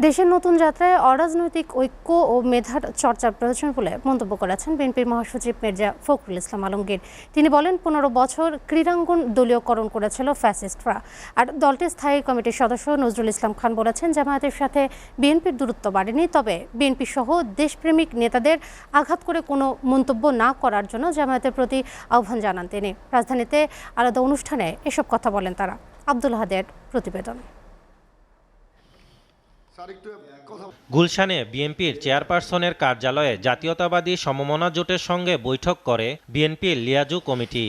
দেশের নতুন যাত্রায় অরাজনৈতিক ঐক্য ও মেধার চর্চার প্রয়োজন বলে মন্তব্য করেছেন বিএনপির মহাসচিব মির্জা ফখরুল ইসলাম আলমগীর। তিনি বলেন, ১৫ বছর ক্রীড়াঙ্গন দলীয়করণ করেছিল ফ্যাসিস্টরা। আর দলটির স্থায়ী কমিটির সদস্য নজরুল ইসলাম খান বলেছেন, জামায়াতের সাথে বিএনপির দূরত্ব বাড়েনি, তবে বিএনপি সহ দেশপ্রেমিক নেতাদের আঘাত করে কোনো মন্তব্য না করার জন্য জামায়াতের প্রতি আহ্বান জানান তিনি। রাজধানীতে আলাদা অনুষ্ঠানে এসব কথা বলেন তারা। আব্দুল হাদের প্রতিবেদন। গুলশানে বিএনপির চেয়ারপারসনের কার্যালয়ে জাতীয়তাবাদী সমমনা জোটের সঙ্গে বৈঠক করে বিএনপির লিয়াজু কমিটি।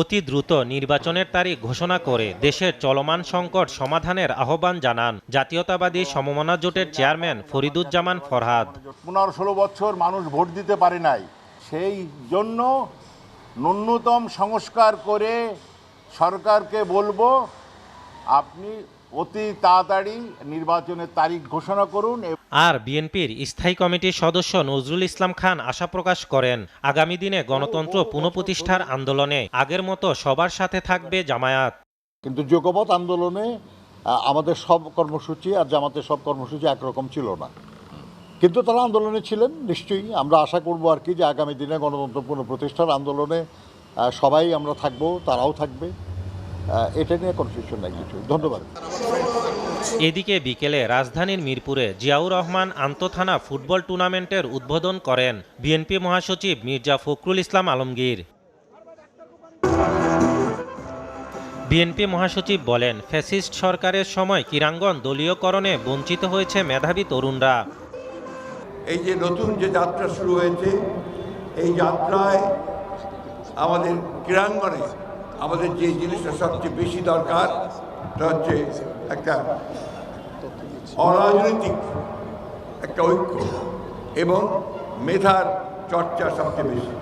অতি দ্রুত নির্বাচনের তারিখ ঘোষণা করে দেশের চলমান সংকট সমাধানের আহ্বান জানান জাতীয়তাবাদী সমমনা জোটের চেয়ারম্যান ফরিদুজ্জামান ফরহাদ। 15-16 বছর মানুষ ভোট দিতে পারে নাই, সেই জন্য ন্যূনতম সংস্কার করে সরকারকে বলবো, আপনি অতি তাড়াতাড়ি নির্বাচনের তারিখ ঘোষণা করুন। আর বিএনপির স্থায়ী কমিটির সদস্য নজরুল ইসলাম খান আশা প্রকাশ করেন, আগামী দিনে গণতন্ত্র পুনঃপ্রতিষ্ঠার আন্দোলনে আগের মতো সবার সাথে থাকবে জামায়াত। কিন্তু যুগপৎ আন্দোলনে আমাদের সব কর্মসূচি আর জামাতের সব কর্মসূচি একরকম ছিল না, কিন্তু তারা আন্দোলনে ছিলেন। নিশ্চয়ই আমরা আশা করব আর কি যে আগামী দিনে গণতন্ত্র পুনঃপ্রতিষ্ঠার আন্দোলনে সবাই আমরা থাকব, তারাও থাকবে। এটা নিয়ে কনফিউশন নাই কিছু। ধন্যবাদ। এদিকে বিকেলে রাজধানীর মিরপুরে জিয়াউর রহমান আন্তঃথানা ফুটবল টুর্নামেন্টের উদ্বোধন করেন বিএনপি মহাসচিব মির্জা ফখরুল ইসলাম আলমগীর। বিএনপি মহাসচিব বলেন, ফ্যাসিস্ট সরকারের সময় ক্রীড়াঙ্গন দলীয়করণে বঞ্চিত হয়েছে মেধাবী তরুণরা। এই যে নতুন যে যাত্রা শুরু হয়েছে, এই যাত্রায় আমাদের ক্রীড়াঙ্গনে আমাদের যে জিনিসটা সবচেয়ে বেশি দরকার তা হচ্ছে একটা অরাজনৈতিক একটা ঐক্য এবং মেধার চর্চা সবচেয়ে বেশি।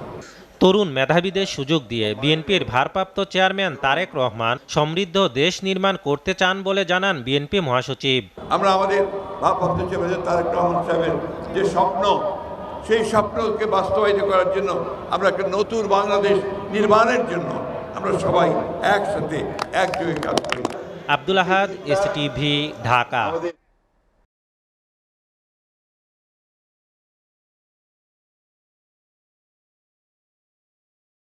তরুণ মেধাবীদের সুযোগ দিয়ে বিএনপির ভারপ্রাপ্ত চেয়ারম্যান তারেক রহমান সমৃদ্ধ দেশ নির্মাণ করতে চান বলে জানান বিএনপি মহাসচিব। আমরা আমাদের ভারপ্রাপ্ত চেয়ারম্যান তারেক রহমান সাহেবের যে স্বপ্ন, সেই স্বপ্নকে বাস্তবায়িত করার জন্য আমরা একটা নতুন বাংলাদেশ নির্মাণের জন্য আমরা সবাই একসাথে একযোগে কাজ করি। আব্দুল আহাদ, এসটিভি, ঢাকা।